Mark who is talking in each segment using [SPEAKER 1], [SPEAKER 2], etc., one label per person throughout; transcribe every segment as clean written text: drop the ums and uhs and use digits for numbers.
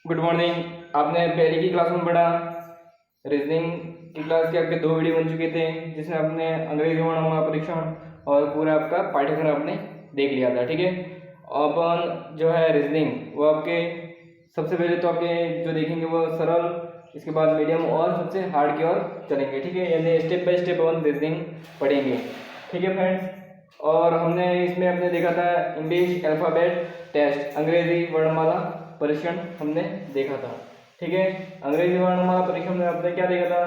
[SPEAKER 1] Good morning. आपने पहले की क्लास में पढ़ा, रीजनिंग की क्लास के आपके 2 वीडियो बन चुके थे जिसमें आपने अंग्रेजी वर्णमाला परीक्षण और पूरा आपका पाठ्यक्रम आपने देख लिया था। ठीक है, अपन जो है रीजनिंग वो आपके सबसे पहले तो आपके जो देखेंगे वो सरल, इसके बाद मीडियम और सबसे हार्ड की ओर चलेंगे। ठीक है, यानी step by step upon reasoning पढ़ेंगे। ठीक है फ्रेंड्स, और हमने इसमें आपने देखा था इंग्लिश अल्फ़ाबेट टेस्ट, अंग्रेजी वर्णमाला परीक्षण हमने देखा था। ठीक है, अंग्रेजी वर्णमाला परीक्षण में आपने क्या देखा था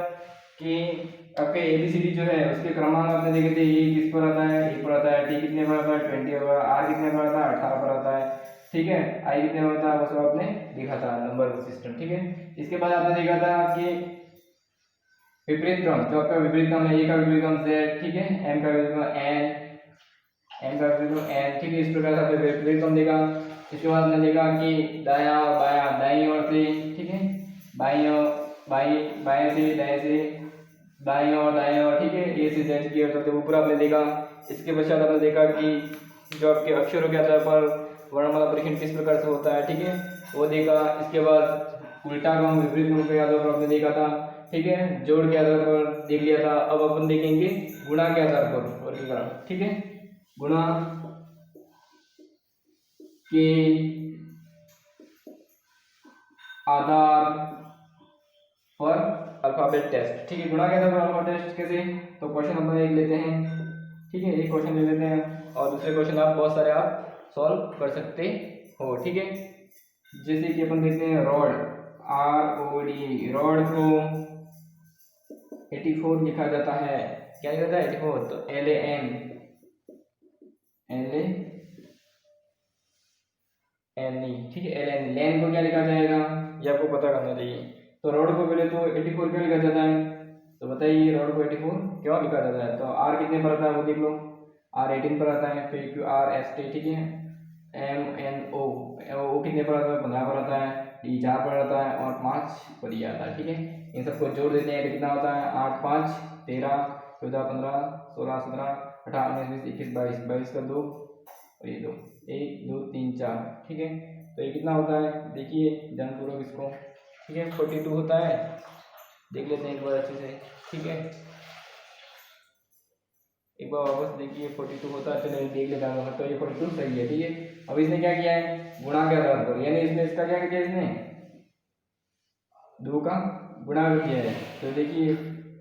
[SPEAKER 1] कि आपके ABCD जो है उसके क्रमांक आपने देखे थे। ए किस पर आता है, 1 पर आता है। टी कितने पर आता है, 20 पर। आर कितने पर आता है, 18 पर आता है। ठीक है, आई कितने पर आता है, वो सब आपने देखा था, नंबर सिस्टम। ठीक है, इसके बाद आपने देखा था कि विपरीत क्रम, जो आपका विपरीत क्रम है, ए का विपरीत क्रम Z, ठीक है, M का विपरीत क्रम N, M का विपरीत क्रम N। ठीक है, इस प्रकार से आपने विपरीत क्रम देखा। इसके बाद हमने देखा कि दाया बाया, दाई ओर से, ठीक है, बाई ओर बाएं से, दाएं से, दाई ओर दाएं ओर, ठीक है, ए से जेड की ओर चलते हुए पूरा आपने देखा। इसके पश्चात आपने देखा कि जो आपके अक्षरों के आधार पर वर्णमाला परीक्षण किस प्रकार से होता है, ठीक है, वो देखा। इसके बाद उल्टा क्रम, विपरीत क्रम के आधार पर आपने देखा था। ठीक है, जोड़ के आधार पर देख लिया था। अब अपन देखेंगे गुणा के आधार पर वर्गीकरण। ठीक है, गुणा के आधार पर अल्फाबेट टेस्ट। ठीक है, गुणा के आधार पर अल्फाबेट टेस्ट कैसे, तो क्वेश्चन अपन एक लेते हैं। ठीक है, एक क्वेश्चन ले लेते हैं और दूसरे क्वेश्चन आप बहुत सारे आप सॉल्व कर सकते हो। ठीक है, जैसे कि अपन देखते हैं रॉड, ROD, रॉड को 84 लिखा जाता है। क्या लिखा जाता है, 84, तो LAN, ठीक है, LN, लैन को क्या लिखा जाएगा ये आपको पता करना चाहिए। तो रॉड को पहले तो 84 क्यों लिखा जाता है, तो बताइए रॉड को 84 क्यों लिखा जाता है। तो R कितने पर आता है वो देख लो, R 18 पर आता है, फिर QRST, ठीक है, MNO, O कितने पर आता है, 15 पर आता है, D 4 पर आता है और 5 पर ही आता है। ठीक है, इन सबको जोड़ देते हैं तो कितना होता है, 8 5 13 14 15 16 17 18 19 20 21 22, 22 का 2 और ये 2, 1 2 3 4। ठीक है, तो ये कितना होता है देखिए ध्यानपूर्वक इसको। ठीक है, 42 होता है, देख लेते हैं एक बार अच्छे से। ठीक है, एक बार वापस देखिए 42 होता है, चलो देख लेता हूँ। तो ये 42 सही है। ठीक है, अब इसने क्या किया है, गुणा के आधार पर, यानी इसने इसका क्या किया, इसने 2 का गुणा किया है। तो देखिए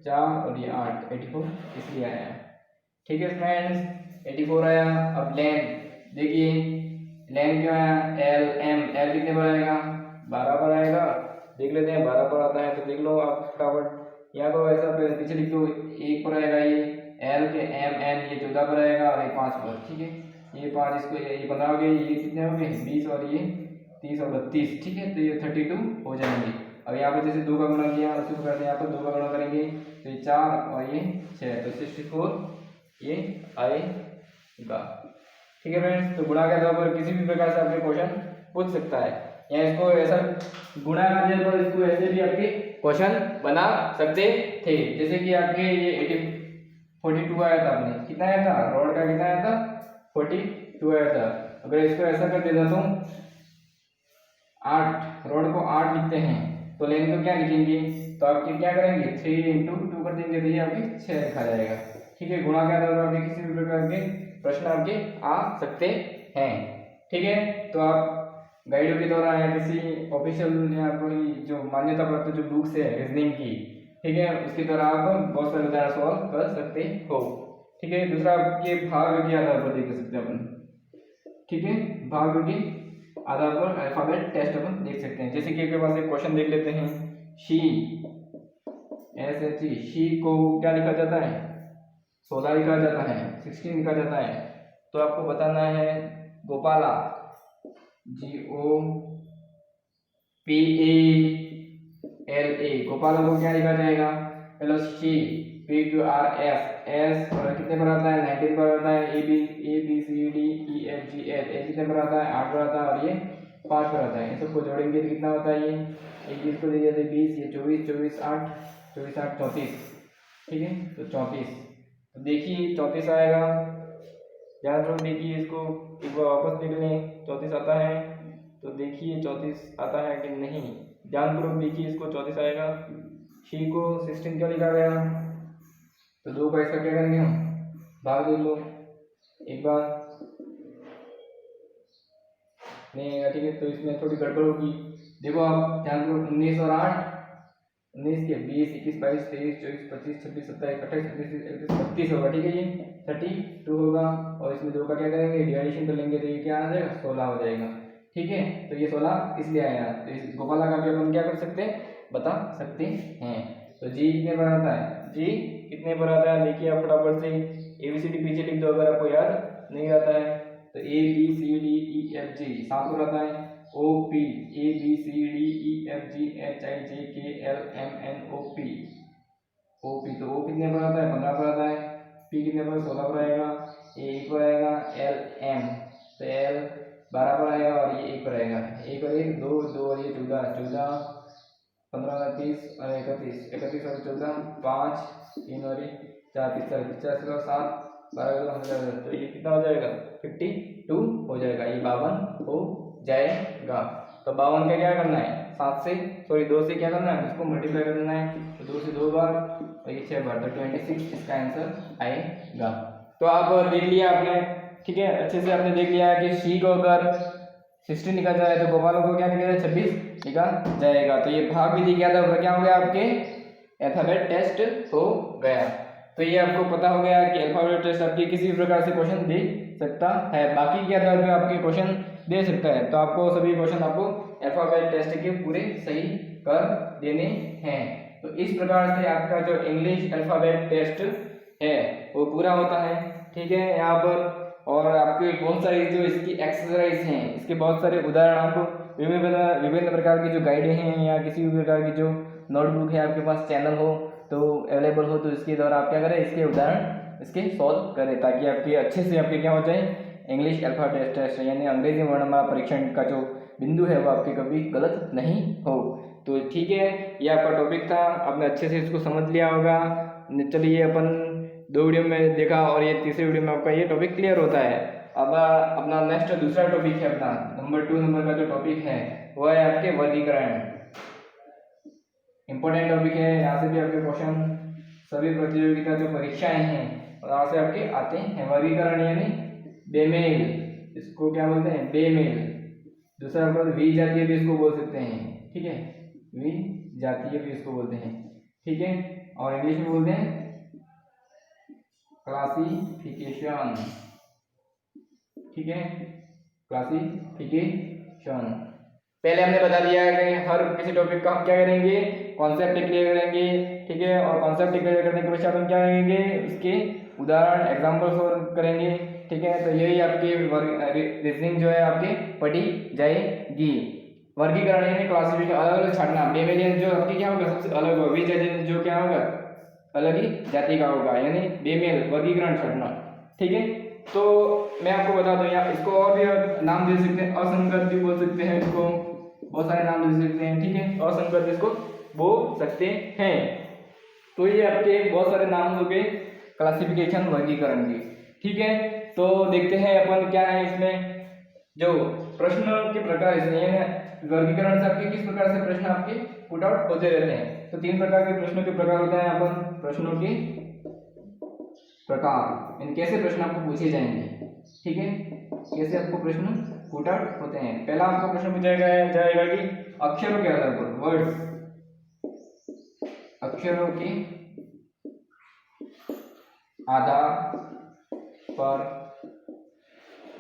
[SPEAKER 1] 4 और ये 8, 84 इसलिए आया है। ठीक है फ्रेंड्स, 84 आया। अब लेन देखिए, लेन क्यों आया, L कितने पर आएगा, 12 पर आएगा। देख लेते हैं 12 पर आता है तो देख लो आप फटाफट, या तो ऐसा पीछे लिख दो, 1 पर आएगा ये L के MN, ये 14 पर आएगा और ये 5 पर। ठीक है, ये 5, इसको ये 15 हो गए, ये कितने हो गए 20 और ये 30 और 32। ठीक है, तो ये 32 हो जाएंगे। अब यहाँ पर जैसे 2 का गुणा किया उसी प्रकार से यहाँ पर 2 का गुणा करेंगे तो ये 4 और ये 6, तो 64 ये आएगा। ठीक है फ्रेंड्स, तो गुणा के आधार पर किसी भी प्रकार से आपके क्वेश्चन पूछ सकता है, या इसको ऐसा गुणा के आधार पर इसको ऐसे भी आपके क्वेश्चन बना सकते थे। जैसे कि आपके ये 42 आया था, आपने कितना आया था, रॉड का कितना आया था, 42 आया था। अगर इसको ऐसा कर देता तो 8, रॉड को 8 लिखते हैं तो लेन को क्या लिखेंगे, तो आपके क्या करेंगे 3 इंटू 2 कर देंगे तो ये आपके 6 लिखा जाएगा। ठीक है, गुणा के आधार पर आपके किसी भी प्रकार के प्रश्न आपके आ सकते हैं। ठीक है, तो आप गाइडों के द्वारा या किसी ऑफिशियल या कोई जो मान्यता प्राप्त जो बुक्स है रीजनिंग की, ठीक है, उसके द्वारा आप बहुत सारे उदाहरण सॉल्व कर सकते हो। ठीक है, दूसरा आपके भाग के आधार पर देख सकते हैं अपन। ठीक है, भाग के आधार पर अल्फाबेट टेस्ट अपन देख सकते हैं। जैसे कि आपके पास एक क्वेश्चन देख लेते हैं, शी, SHE, शी को क्या लिखा जाता है, 16 लिखा जाता है, 16 लिखा जाता है। तो आपको बताना है गोपाला, GOPALA, गोपाला को क्या लिखा जाएगा, पहले शी, PQRS, S और कितने पर आता है, 19 पर आता है, ABCDEFGH, ए कितने पर आता है, 8 पर आता है और ये 5 पर आता है। इन सबको जोड़ेंगे तो कितना होता है, ये 21 को दे देते 20, ये 24, 24 8, 24 8 34। ठीक है, तो 34, तो देखिए 34 आएगा। ध्यान से देखिए इसको एक बार वापस देख लें, 34 आता है। तो देखिए 34 आता है कि नहीं, ध्यानपूर्वक देखिए, इसको 34 आएगा। शी को 16 क्यों लिखा गया, तो 2 का इसका क्या करेंगे हम, भाग दे लो एक बार, नहीं आएगा, ठीक है। तो इसमें थोड़ी गड़बड़ होगी, देखो आप ध्यानपूर्वक, 19 और 8, 19 के 20, 21, 22, 23, 24, 25, 26, 27, 28, 29, 30, 32 होगा, ठीक है। ये 32 होगा, और इसमें 2 का क्या करेंगे, डिवाइडेशन कर लेंगे, तो ये क्या आ जाएगा, 16 हो जाएगा, ठीक है। तो ये 16 इसलिए आया, तो इस गोपाला का भी अपन क्या कर सकते हैं, बता सकते हैं। तो जी कितने पर आता है, जी कितने पर आता है, देखिए आप फटाफट से ABCD पीछे लिख दो अगर आपको याद नहीं आता है। तो ABCDEFG 7 पर आता है, OP ABCDEFG HIJKLMNOP, OP तो O कितने पर आता है, 15 पर आता है, P कितने पर, 16 पर आएगा, A 1 पर आएगा, LM तो L 12 पर आएगा, और ये 1 पर आएगा, 1 और 1 2, 2 और ये 14, 14 15 30 और 31, 31 और 14 5, 3 और 4 50 और 7 12, तो ये कितना हो जाएगा, 52 हो जाएगा, ये 52 हो जाएगा। तो 52 का क्या करना है, 2 से क्या करना है, इसको मल्टीप्लाई कर देना है, तो 2 से 2 बार और ये 6 बार, तो 26 इसका आंसर आएगा। तो आप देख लिया आपने, ठीक है, अच्छे से आपने देख लिया कि सी को अगर 16 लिखा जाए तो गोपालों को क्या लिखा जाए, 26 लिखा जाएगा। तो ये भाग विधि क्या था, क्या हो गया, आपके अल्फाबेट टेस्ट हो गया। तो ये आपको पता हो गया कि अल्फाबेट टेस्ट आपके किसी भी प्रकार से क्वेश्चन दे सकता है, बाकी के आधार पे आपके क्वेश्चन दे सकता है। तो आपको सभी क्वेश्चन आपको अल्फाबेट टेस्ट के पूरे सही कर देने हैं। तो इस प्रकार से आपका जो इंग्लिश अल्फाबेट टेस्ट है वो पूरा होता है, ठीक है। यहाँ पर और आपके बहुत सारी जो इसकी एक्सरसाइज हैं, इसके बहुत सारे उदाहरण आपको विभिन्न प्रकार की जो गाइडें हैं या किसी भी प्रकार की जो नोटबुक है आपके पास, चैनल हो तो अवेलेबल हो, तो इसके द्वारा आप क्या करें, इसके उदाहरण इसके सॉल्व करें, ताकि आपके अच्छे से आपके क्या हो जाए, इंग्लिश अल्फाबेट टेस्ट यानी अंग्रेजी वर्णमाला परीक्षण का जो बिंदु है वो आपके कभी गलत नहीं हो। तो ठीक है, ये आपका टॉपिक था, आपने अच्छे से इसको समझ लिया होगा। चलिए अपन 2 वीडियो में देखा और ये तीसरे वीडियो में आपका ये टॉपिक क्लियर होता है। अब अपना नेक्स्ट दूसरा टॉपिक है, अपना नंबर 2 नंबर का जो टॉपिक है वो है आपके वर्गीकरण। इंपॉर्टेंट टॉपिक है, यहाँ से भी आपके क्वेश्चन सभी प्रतियोगिता जो परीक्षाएं हैं वहाँ से आपके आते हैं। वर्गीकरण यानी बेमेल, इसको क्या बोलते हैं, बेमेल। दूसरा आपका वी जातीय भी इसको बोल सकते हैं, ठीक है, वी जातीय भी इसको बोलते हैं, ठीक है। और इंग्लिश में बोलते हैं क्लासिफिकेशन, ठीक है, क्लासिफिकेशन। पहले हमने बता दिया है कि हर किसी टॉपिक का हम क्या करेंगे, कॉन्सेप्ट क्लियर करेंगे, ठीक है। और कॉन्सेप्ट क्लियर करने के पश्चात हम क्या करेंगे, इसके उदाहरण एग्जाम्पल सॉल्व करेंगे, ठीक है। तो यही आपकी रीजनिंग जो है आपकी पढ़ी जाएगी। वर्गीकरण यानी क्लासिफिकेशन, अलग अलग छाटना। बेमेलियन जो आपकी क्या होगा, सबसे अलग होगा। वी जाति जो क्या होगा, अलग ही जाति का होगा, यानी बेमेल, वर्गीकरण छाटना, ठीक है। तो मैं आपको बता दूं, या इसको और भी नाम दे सकते हैं, असंगत भी बोल सकते हैं इसको, बहुत सारे नाम दे सकते हैं, ठीक है। असंगत इसको बोल सकते हैं। तो ये आपके बहुत सारे नाम हो गए क्लासिफिकेशन, वर्गीकरण की, ठीक है। तो देखते हैं अपन क्या है इसमें, जो प्रश्न के प्रकार इसमें वर्गीकरण से आपके किस प्रकार से प्रश्न आपके पुट आउट होते रहते हैं। तो 3 प्रकार के प्रश्नों के प्रकार होते हैं। अपन प्रश्नों के प्रकार, इन कैसे प्रश्न आपको पूछे जाएंगे, ठीक है, कैसे आपको प्रश्न पुट आउट होते हैं। पहला आपका प्रश्न पूछा जाएगा कि अक्षरों के आधार पर, वर्ड, अक्षरों के आधार पर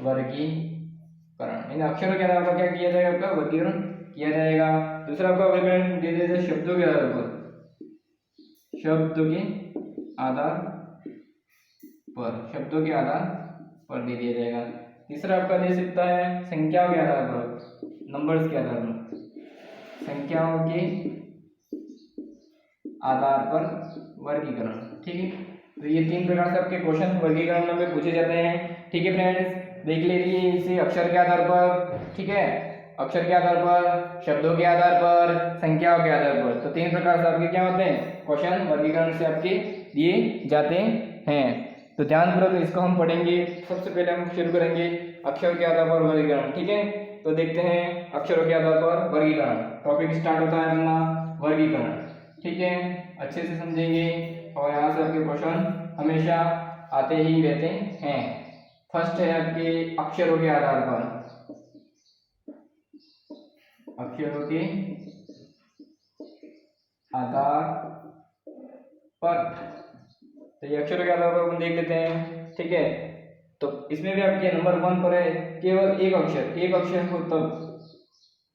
[SPEAKER 1] वर्गीकरण, इन अक्षरों के आधार पर क्या किया जाएगा, आपका वर्गीकरण किया जाएगा। दूसरा आपका वर्गीकरण दे दीजिए शब्दों के आधार पर, शब्दों के आधार पर, शब्दों के आधार पर दे दिया जाएगा। तीसरा आपका दे सकता है संख्याओं के आधार पर, नंबर्स के आधार पर, संख्याओं के आधार पर वर्गीकरण, ठीक है। तो ये 3 प्रकार से आपके क्वेश्चन वर्गीकरण में पूछे जाते हैं, ठीक है फ्रेंड्स। देख लीजिए इसे अक्षर के आधार पर, ठीक है, अक्षर के आधार पर, शब्दों के आधार पर, संख्याओं के आधार पर। तो 3 प्रकार से आपके क्या होते हैं, क्वेश्चन वर्गीकरण से आपके दिए जाते हैं। तो ध्यानपूर्वक इसको हम पढ़ेंगे। सबसे पहले हम शुरू करेंगे अक्षर के आधार पर वर्गीकरण, ठीक है। तो देखते हैं अक्षरों के आधार पर वर्गीकरण। टॉपिक स्टार्ट होता है अपना वर्गीकरण, ठीक है, अच्छे से समझेंगे और यहाँ से आपके क्वेश्चन हमेशा आते ही रहते हैं। फर्स्ट है आपके अक्षरों के आधार पर, अक्षरों के आधार पर, तो ये अक्षरों के आधार पर अपन देख लेते हैं, ठीक है। तो इसमें भी आपके नंबर 1 पर है केवल एक अक्षर हो तब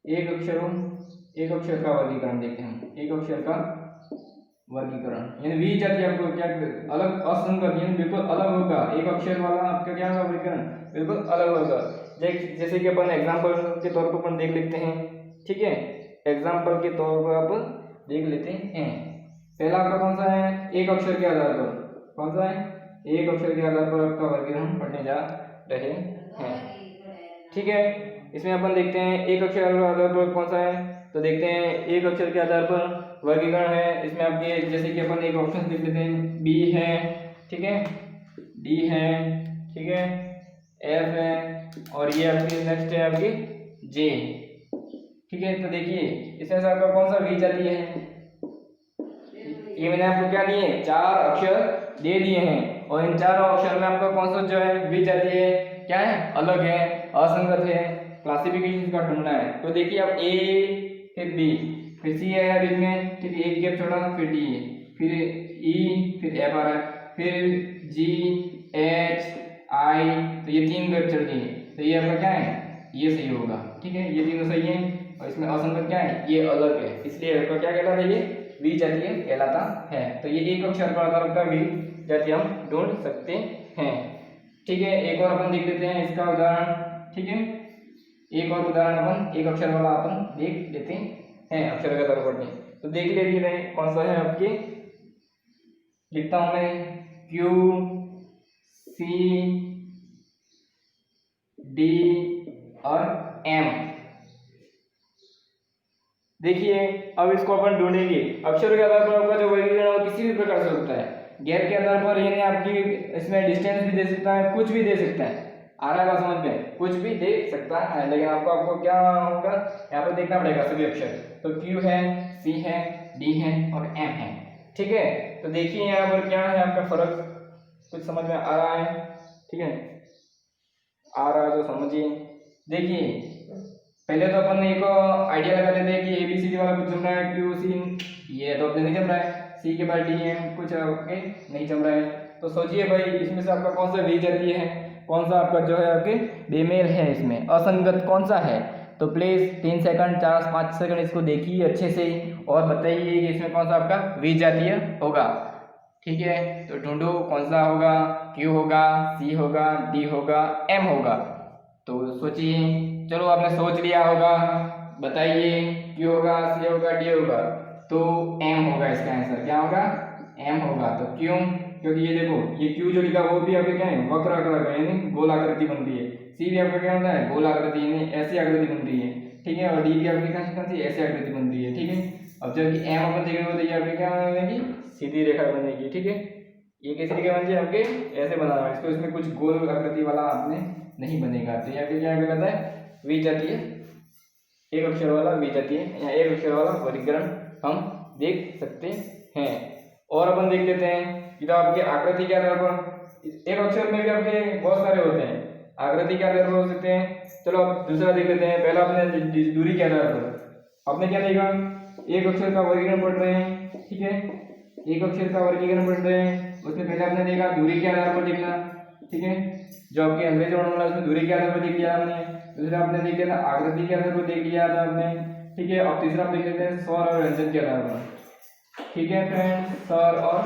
[SPEAKER 1] एक अक्षर का वर्गीकरण देखते हैं। एक अक्षर का वर्गीकरण यानी वी जाति आपको क्या अलग असंगत यानी बिल्कुल अलग होगा। एक अक्षर वाला आपका क्या होगा वर्गीकरण, बिल्कुल अलग होगा। जैसे कि अपन एग्जांपल के तौर पर अपन देख लेते हैं, ठीक है। एग्जांपल के तौर पर आप देख लेते हैं। पहला आपका कौन सा है, एक अक्षर के आधार पर, कौन सा है, एक अक्षर के आधार पर आपका वर्गीकरण पढ़ने जा रहे हैं, ठीक है। इसमें अपन देखते हैं एक अक्षर के आधार पर कौन सा है, तो देखते हैं एक अक्षर के आधार पर वर्गीकरण है। इसमें आपके जैसे कि अपन एक ऑप्शन देख लेते हैं, बी है, ठीक है, डी है, ठीक है, एफ है और ये आपकी नेक्स्ट है आपकी जे, ठीक है। तो देखिए इसमें से आपका कौन सा वी जाती है, ये मैंने आपको क्या दिए, 4 अक्षर दे दिए हैं और इन चारों अक्षर में आपका कौन सा जो है वी जाती है, क्या है, अलग है, असंगत है, क्लासिफिकेशन का ढूंढना है। तो देखिए आप ए फिर बी फिर सी है बीच में, ठीक है, एक गैप छोड़ा, फिर डी फिर ई फिर एफ आ रहा है, फिर जी एच आई, तो ये 3 गैप चढ़ गई, तो ये आपका क्या है, ये सही होगा, ठीक है, ये तीनों सही है और इसमें असंगत क्या है, ये अलग है, इसलिए आपका क्या कहलाता है, ये वी जातीय कहलाता है। तो ये एक अक्षर पर आधार का वी जातीय हम ढूंढ सकते हैं, ठीक है। एक और अपन देख लेते हैं इसका उदाहरण, ठीक है, एक और उदाहरण अपन एक अक्षर वाला अपन देख लेते हैं अक्षर का आधार पर। तो देख ले भी रहे कौन सा है आपके, लिखता हूं मैं क्यू सी डी और एम। देखिए अब इसको अपन ढूंढेंगे। अक्षर के आधार पर आपका जो वर्गीकरण किसी भी प्रकार से होता है, गैप के आधार पर यानी आपकी इसमें डिस्टेंस भी दे सकता है, कुछ भी दे सकता है, आ रहा है समझ में, कुछ भी दे सकता है, लेकिन आपको क्या होगा यहाँ पर देखना पड़ेगा सभी अक्षर। तो क्यू है, सी है, डी है और एम है, ठीक है। तो देखिए यहाँ पर क्या है आपका फर्क, कुछ समझ में आ रहा है, ठीक है, आ रहा है तो समझिए। देखिए पहले तो अपन एक आइडिया लगा लेते हैं कि ABCD वाला कुछ जम रहा है, क्यू सी ये तो अपने नहीं जम रहा है, सी के बाद डी एम कुछ आपके नहीं जम रहा है। तो सोचिए भाई इसमें से आपका कौन सा वी जाती है, कौन सा आपका जो है आपके बेमेल है, इसमें असंगत कौन सा है। तो प्लीज 3 सेकंड 4-5 सेकंड इसको देखिए अच्छे से और बताइए कि इसमें कौन सा आपका वी जातीय होगा, ठीक है। तो ढूंढो कौन सा होगा, क्यू होगा, सी होगा, डी होगा, एम होगा। तो सोचिए, चलो आपने सोच लिया होगा, बताइए क्यू होगा, सी होगा, डी होगा, तो एम होगा इसका आंसर, क्या होगा, एम होगा। तो क्यों, क्योंकि ये देखो ये क्यू जो लिखा वो भी आपके क्या है, वक्र आकार का यानी गोल आकृति बनती है, सी भी आपका क्या होता है, गोल आकृति यानी ऐसी आकृति बनती है, ठीक है, और डी भी आपकी कौन सी ऐसी आकृति बनती है, ठीक है। अब जबकि एम अपन देखेंगे तो ये आपकी क्या बनेगी, सीधी रेखा बनेगी, ठीक है। ये कैसी रेखा बन जाए आपके, ऐसे बनाना है इसको, इसमें कुछ गोल आकृति वाला आपने नहीं बनेगा। तो यहाँ पे क्या कहलाता है, वी जातीय, एक अक्षर वाला वी जातीय, यहाँ एक अक्षर वाला वर्गीकरण हम देख सकते हैं। और अपन देख लेते हैं कि तो आपके आकृति के आधार पर, एक अक्षर में भी आपके बहुत सारे होते हैं, आकृति के आधार पर हो सकते हैं। चलो अब दूसरा देख लेते हैं। पहला अपने दूरी के आधार पर आपने क्या देखा, एक अक्षर का वर्गीकरण पढ़ रहे हैं, ठीक है, एक अक्षर का वर्गीकरण पढ़ रहे हैं, उसमें पहले आपने देखा दूरी के आधार पर देखना, ठीक है, जो आपके अंग्रेजी वर्णमाला उसमें दूरी के आधार पर देख लिया आपने। दूसरा आपने देख लिया था आकृति के आधार पर देख लिया था आपने, ठीक है। अब तीसरा आप देख लेते हैं स्वर और व्यंजन के आधार पर, ठीक है फ्रेंड्स, स्वर और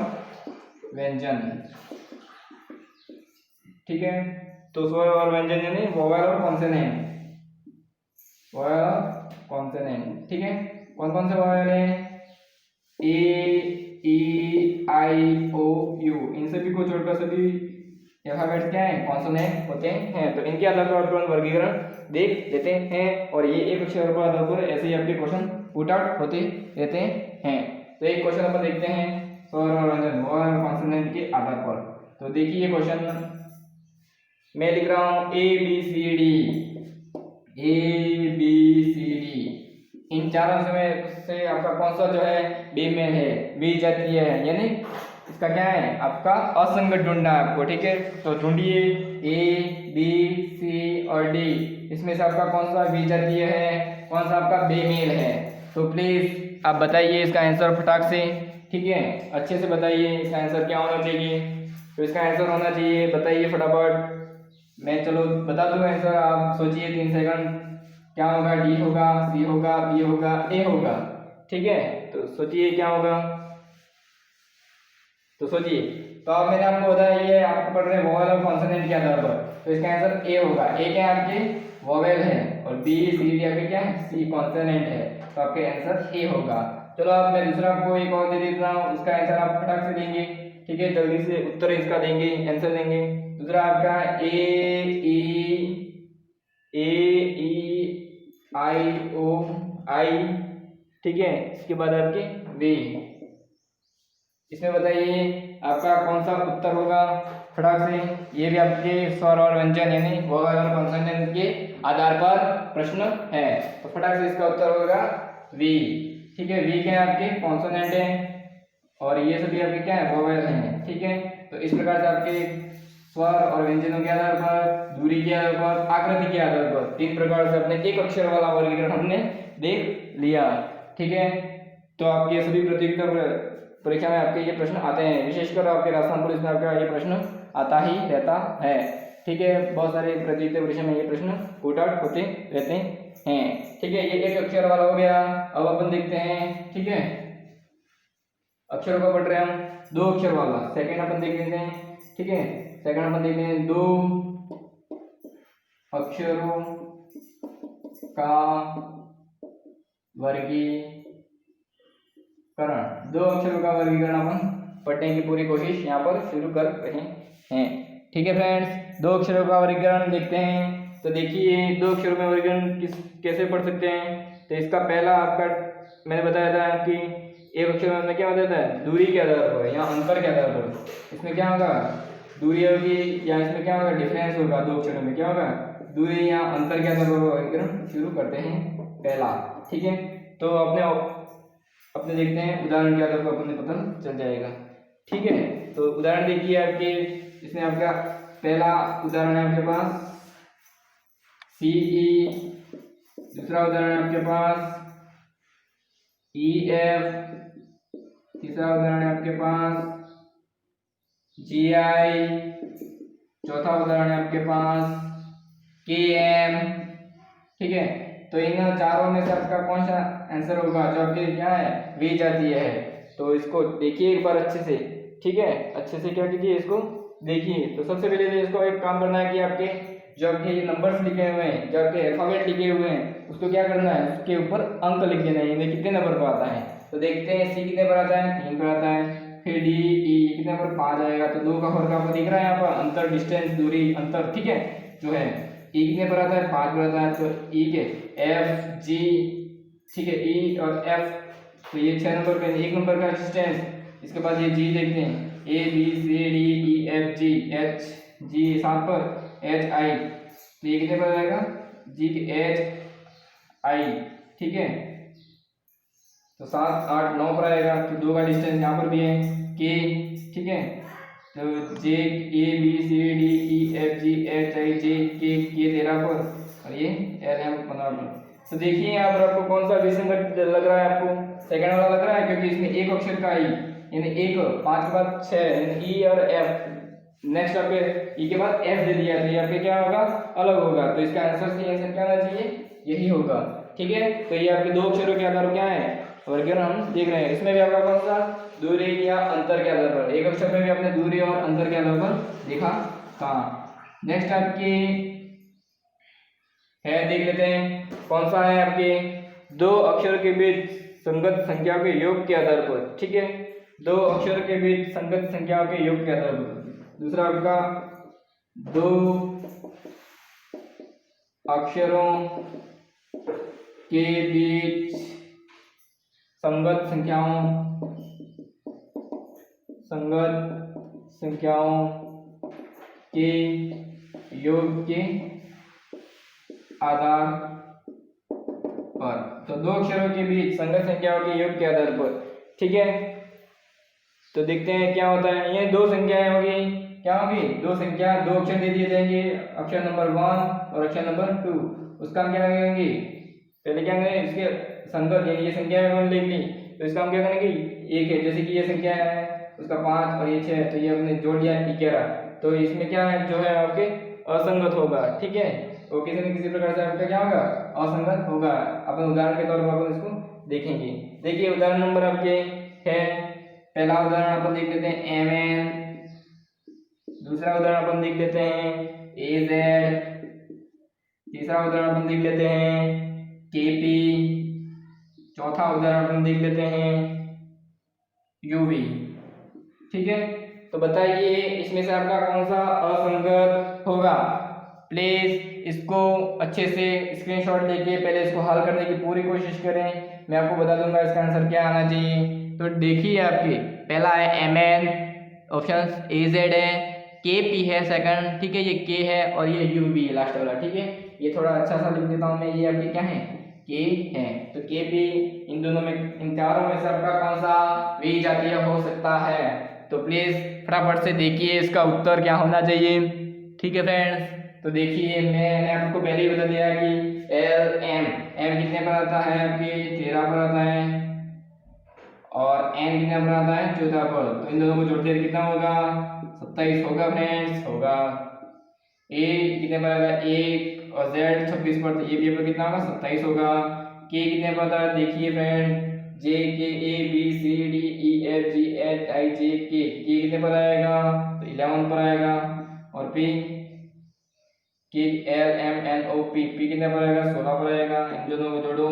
[SPEAKER 1] व्यंजन, ठीक है। तो स्वर और व्यंजन यानी वोवेल और कॉन्सोनेंट, वोवेल और कॉन्सोनेंट, ठीक है। कौन कौन से वोवेल हैं, ए ई आई ओ यू, इन सभी को छोड़कर सभी अल्फाबेट्स क्या है, कॉन्सोनेंट होते हैं। तो इनके आधार पर अपन वर्गीकरण देख लेते हैं और ये एक अक्षर पर आधार पर ऐसे ही आपके क्वेश्चन पुट आउट होते रहते हैं। तो एक क्वेश्चन अपन देखते हैं स्वर और व्यंजन और कॉन्सोनेंट के आधार पर। तो देखिए क्वेश्चन मैं लिख रहा हूँ A B C D, ABCD, इन चारों से आपका कौन सा जो है बेमेल है, विजातीय है, यानी इसका क्या है आपका असंगत ढूंढना है आपको, ठीक है। तो ढूंढिए A B C और D, इसमें से आपका कौन सा विजातीय है, कौन सा आपका बेमेल है। तो प्लीज आप बताइए इसका आंसर फटाक से, ठीक है, अच्छे से बताइए इसका आंसर क्या होना चाहिए। तो इसका आंसर होना चाहिए, बताइए फटाफट। मैं चलो बता दूंगा आंसर, आप सोचिए 3 सेकंड। क्या होगा, D होगा, C होगा, B होगा, A होगा, ठीक है। तो सोचिए क्या होगा, तो सोचिए। तो अब मैंने आपको बताया ये आपको पढ़ रहे हैं वोवेल और कॉन्सोनेंट के आधार पर, तो इसका आंसर ए होगा। ए क्या है आपके वोवेल है और बी सी डी आपके क्या है सी कॉन्सोनेंट है, तो आपके आंसर ए होगा। चलो अब मैं दूसरा आपको एक और दे देता हूँ, उसका आंसर आप फटाक से देंगे, ठीक है, जल्दी से उत्तर इसका देंगे, आंसर देंगे। दूसरा आपका A E I O I, ठीक है। इसके बाद आपके वे, इसमें बताइए आपका कौन सा उत्तर होगा फटाक से। ये भी आपके स्वर और व्यंजन यानी वोवेल और कॉन्सोनेंट के आधार पर प्रश्न है, तो फटाक से इसका उत्तर होगा वी, ठीक है। वी क्या है आपके कॉन्सोनेंट है और ये सभी आपके क्या है वोवेल हैं, ठीक है। तो इस प्रकार से आपके स्वर और व्यंजनों के आधार पर, दूरी के आधार पर, आकृति के आधार पर 3 प्रकार से अपने एक अक्षर वाला वर्गीकरण हमने देख लिया, ठीक है। तो आपके ये सभी प्रतियोगिता परीक्षा में आपके ये प्रश्न आते हैं, विशेषकर आपके राजस्थान पुलिस में आपका ये प्रश्न आता ही रहता है, ठीक है। बहुत सारे प्रतियोगिता परीक्षा में ये प्रश्न उठाट होते रहते हैं, ठीक है। ये एक अक्षर वाला हो गया। अब अपन देखते हैं, ठीक है, अक्षरों का पढ़ रहे हैं हम, 2 अक्षर वाला सेकंड अपन देख लेते हैं, ठीक है। सेकंड अपन देखते हैं 2 अक्षरों का वर्गीकरण, 2 अक्षरों का वर्गीकरण अपन पढ़ने की पूरी कोशिश यहाँ पर शुरू कर रहे हैं, ठीक है फ्रेंड्स। 2 अक्षरों का वर्गीकरण देखते हैं। तो देखिए 2 अक्षरों में वर्गीकरण कैसे पढ़ सकते हैं। तो इसका पहला आपका मैंने बताया था कि एक अक्षर में क्या बताया था दूरी के आधार पर या अंतर के आधार पर, इसमें क्या होगा दूरी होगी या इसमें क्या होगा डिफरेंस होगा। 2 अक्षरों में क्या होगा दूरी या अंतर के आधार पर वर्गीकरण शुरू करते हैं पहला, ठीक है। तो अपने देखते हैं उदाहरण के आधार पर अपने पता चल जाएगा, ठीक है। तो उदाहरण देखिए आपके, इसमें आपका पहला उदाहरण है आपके पास CE, दूसरा उदाहरण है आपके पास EF, तीसरा उदाहरण है आपके पास GI, चौथा उदाहरण है आपके पास KM, ठीक है। तो इन चारों में से आपका कौन सा आंसर होगा जो आपके क्या है विजातीय है। तो इसको देखिए एक बार अच्छे से, ठीक है, अच्छे से क्या कीजिए इसको देखिए। तो सबसे पहले तो इसको एक काम करना है कि आपके जो आपके ये नंबर्स लिखे हुए हैं, जो आपके अल्फाबेट लिखे हुए हैं, उसको क्या करना है उसके ऊपर अंक लिख देना है, इन्हें कितने नंबर पर आता है। तो देखते हैं C कितने पर आता है 3 पर आता है, फिर D E कितने पर 5 आएगा। तो 2 का फर्क आपको दिख रहा है यहाँ पर, अंतर डिस्टेंस दूरी अंतर, ठीक है, जो है E कितने पर आता है 5 पर आता है। तो E के F G, ठीक है, E और F, तो ये 6 नंबर पे 1 नंबर का डिस्टेंस। इसके बाद ये G देखते हैं A B C D E F G H G 7 पर H I, तो ये कितने पर आएगा G के H I, ठीक है। तो 7 8 9 पर आएगा। तो 2 का डिस्टेंस यहाँ पर भी है K, ठीक है। तो J A B C D E F G H I J K 13 पर और ये L M 15 पर। तो देखिए यहाँ पर आपको कौन सा विसंगत लग रहा है, आपको सेकंड वाला लग रहा है क्योंकि इसमें एक अक्षर का I यानी 1 5 के बाद 6 यानी E और F, नेक्स्ट आपके E के बाद F दे दिया, तो ये आपके क्या होगा अलग होगा। तो इसका आंसर सही आंसर क्या होना चाहिए यही होगा, ठीक है। तो ये आपके 2 अक्षरों के आधार पर क्या है वर्गीकरण हम देख रहे हैं। इसमें भी आपका कौन सा दूरी या अंतर के आधार पर, एक अक्षर में भी आपने दूरी और अंतर के आधार पर देखा था। नेक्स्ट आपकी है देख लेते हैं कौन सा है आपके 2 अक्षर के बीच संगत संख्याओं के योग के आधार पर, ठीक है। 2 अक्षर के बीच संगत संख्याओं के योग के आधार पर। दूसरा आपका 2 अक्षरों के बीच संगत संख्याओं के योग के आधार पर। तो दो अक्षरों के बीच संगत संख्याओं के योग के आधार पर, ठीक है। तो देखते हैं क्या होता है। ये दो संख्याएं होगी, क्या होगी, दो संख्या, दो अक्षर दे दिए जाएंगे, अक्षर नंबर 1 और अक्षर नंबर 2। उसका हम क्या करेंगे, पहले क्या करें, इसके संगत यानी ये संख्या हमने लिख ली, तो इसका हम क्या करेंगे, एक है, जैसे कि ये संख्या है उसका 5 और ये 6, तो ये हमने जोड़ दिया 11। तो इसमें क्या है, जो है आपके असंगत होगा, ठीक है। तो किसी न किसी प्रकार से आपका क्या होगा, असंगत होगा। अपन उदाहरण के तौर पर अपन इसको देखेंगे। देखिए उदाहरण नंबर आपके है, पहला उदाहरण अपन देख लेते हैं mn, दूसरा उदाहरण अपन देख लेते हैं az, तीसरा उदाहरण अपन देख लेते हैं kp, चौथा उदाहरण अपन देख लेते हैं uv, ठीक है। तो बताइए इसमें से आपका कौन सा असंगत होगा। प्लीज इसको अच्छे से स्क्रीनशॉट लेके पहले इसको हल करने की पूरी कोशिश करें, मैं आपको बता दूंगा इसका आंसर क्या आना चाहिए। तो देखिए आपके पहला है mn, ऑप्शन az है, kp है सेकंड, ठीक है, ये k है और ये uv है लास्ट वाला, ठीक है। ये थोड़ा अच्छा सा लिख देता हूँ मैं, ये आपके क्या है, k है। तो kp, इन दोनों में, इन चारों में से आपका कौन सा विजातीय हो सकता है। तो प्लीज फटाफट से देखिए इसका उत्तर क्या होना चाहिए, ठीक है फ्रेंड्स। तो देखिए मैंने आपको पहले ही बता दिया कि एम कितने पर आता है, आपके 13 पर आता है, और एन कितने पर आता है, 14 पर। तो इन दोनों को जोड़ते कितना होगा, 27 होगा फ्रेंड्स, होगा। ए कितने पर आएगा, 1, और जेड 26 पर, तो ये भी पर कितना होगा, 27 होगा। के कितने पर आता है, देखिए friend, J K A B C D E F G H I J K कितने पर आएगा, तो 11 पर आएगा। और P K L M N O P कितने पर आएगा, 16 पर आएगा। इन दोनों को जोड़ो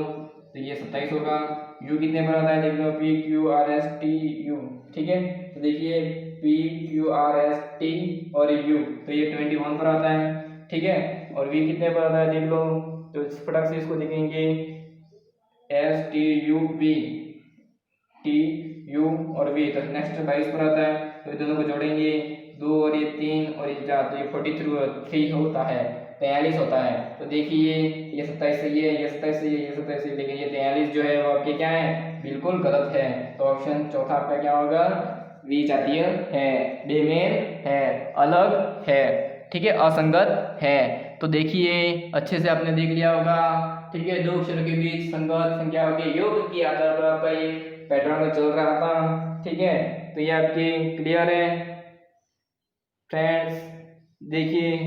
[SPEAKER 1] तो ये 27 होगा। यू कितने पर आता है, देख लो, P Q R S T U, ठीक है। तो देखिए P Q R S T और यू, तो ये 21 पर आता है, ठीक है। और वी कितने पर आता है, देख लो, तो फटाक से इसको देखेंगे, S T U V, T U और वी, तो नेक्स्ट 22 पर आता है। तो दोनों को जोड़ेंगे, 2 और ये 3 और ये 4, तो ये 43 होता है, 43 होता है। तो देखिए ये 27 सही है, ये 27 सही है, ये 27 सही है, लेकिन ये 43 जो है वो आपके क्या है, बिल्कुल गलत है। तो ऑप्शन चौथा आपका क्या होगा, विजातीय है, बेमेल है, अलग है, ठीक है, असंगत है। तो देखिए अच्छे से आपने देख लिया होगा, ठीक है। दो अक्षरों के बीच संगत संख्याओं के योग के आधार पर आपका ये पैटर्न में चल रहा था, ठीक है। तो ये आपके क्लियर है फ्रेंड्स। देखिए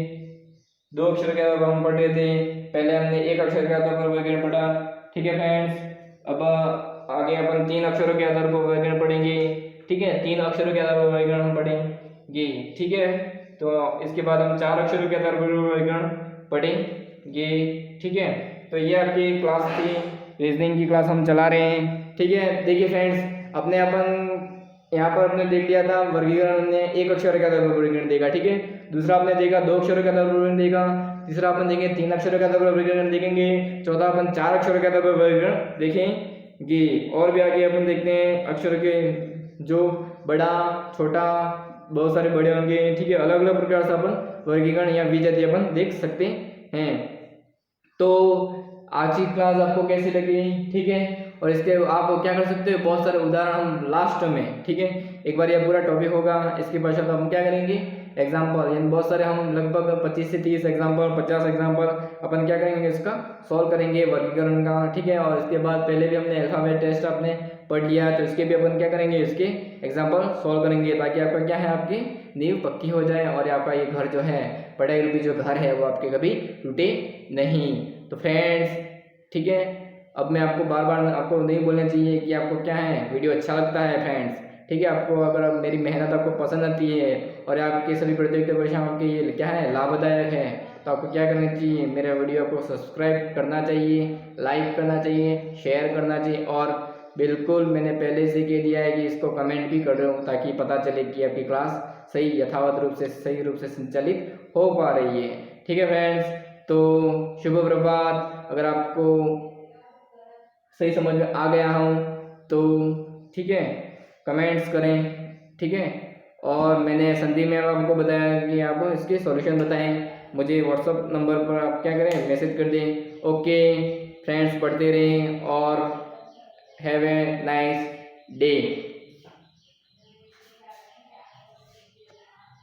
[SPEAKER 1] दो अक्षर के आधार पर हम पढ़ रहे थे, पहले हमने एक अक्षर के आधार पर वर्गीकरण पढ़ा, ठीक है फ्रेंड्स। अब आगे अपन 3 अक्षरों के आधार पर वर्गीकरण पढ़ेंगे, ठीक है, 3 अक्षरों के आधार पर वर्गीकरण हम पढ़ेंगे, ठीक है। तो इसके बाद हम 4 अक्षरों के आधार पर वर्गीकरण पढ़ेंगे, ठीक है। तो ये आपकी क्लास थी, रीजनिंग की क्लास हम चला रहे हैं, ठीक है। देखिए फ्रेंड्स, अपने अपन यहाँ पर आपने देख लिया था वर्गीकरण, हमने एक अक्षर के आधार पर वर्गीकरण देखा, ठीक है। दूसरा आपने देखा 2 अक्षरों के आधार पर वर्गीकरण देखा, तीसरा अपन देखेंगे 3 अक्षरों के आधार पर वर्गीकरण देखेंगे, चौथा अपन 4 अक्षरों के आधार पर वर्गीकरण देखेंगे। और भी आगे अपन देखते हैं अक्षर के, जो बड़ा छोटा बहुत सारे बड़े होंगे, ठीक है, अलग अलग प्रकार से अपन वर्गीकरण या विजातीय अपन देख सकते हैं। तो आज की क्लास आपको कैसी लगी, ठीक है। और इसके आप क्या कर सकते हो, बहुत सारे उदाहरण हम लास्ट में, ठीक है, एक बार यह पूरा टॉपिक होगा, इसके पश्चात हम क्या करेंगे, एग्जाम्पल, यानी बहुत सारे हम लगभग 25 से 30 एग्जाम्पल, 50 एग्जाम्पल अपन क्या करेंगे, इसका सॉल्व करेंगे वर्गीकरण का, ठीक है। और इसके बाद पहले भी हमने अल्फाबेट टेस्ट आपने पढ़ लिया है, तो इसके भी अपन क्या करेंगे, इसके एग्जाम्पल सॉल्व करेंगे, ताकि आपका क्या है, आपकी नींव पक्की हो जाए और आपका ये घर जो है, पढ़ाई रूपी जो घर है, वो आपके कभी टूटे नहीं। तो फ्रेंड्स, ठीक है, अब मैं आपको बार बार आपको नहीं बोलना चाहिए कि आपको क्या है, वीडियो अच्छा लगता है फ्रेंड्स, ठीक है। आपको अगर मेरी मेहनत आपको पसंद आती है और आपके सभी प्रतियोगिता परीक्षा आपके ये क्या है, लाभदायक है, तो आपको क्या करना चाहिए, मेरे वीडियो को सब्सक्राइब करना चाहिए, लाइक करना चाहिए, शेयर करना चाहिए, और बिल्कुल मैंने पहले से कह दिया है कि इसको कमेंट भी कर रहा हूँ, ताकि पता चले कि आपकी क्लास सही यथावत रूप से सही रूप से संचालित हो पा रही है, ठीक है फ्रेंड्स। तो शुभ प्रभात। अगर आपको सही समझ में आ गया हूँ तो ठीक है, कमेंट्स करें, ठीक है। और मैंने संदीप मैम आपको बताया कि आप इसके सॉल्यूशन बताएं, मुझे व्हाट्सअप नंबर पर आप क्या करें, मैसेज कर दें। ओके फ्रेंड्स, पढ़ते रहें और हैव ए नाइस डे।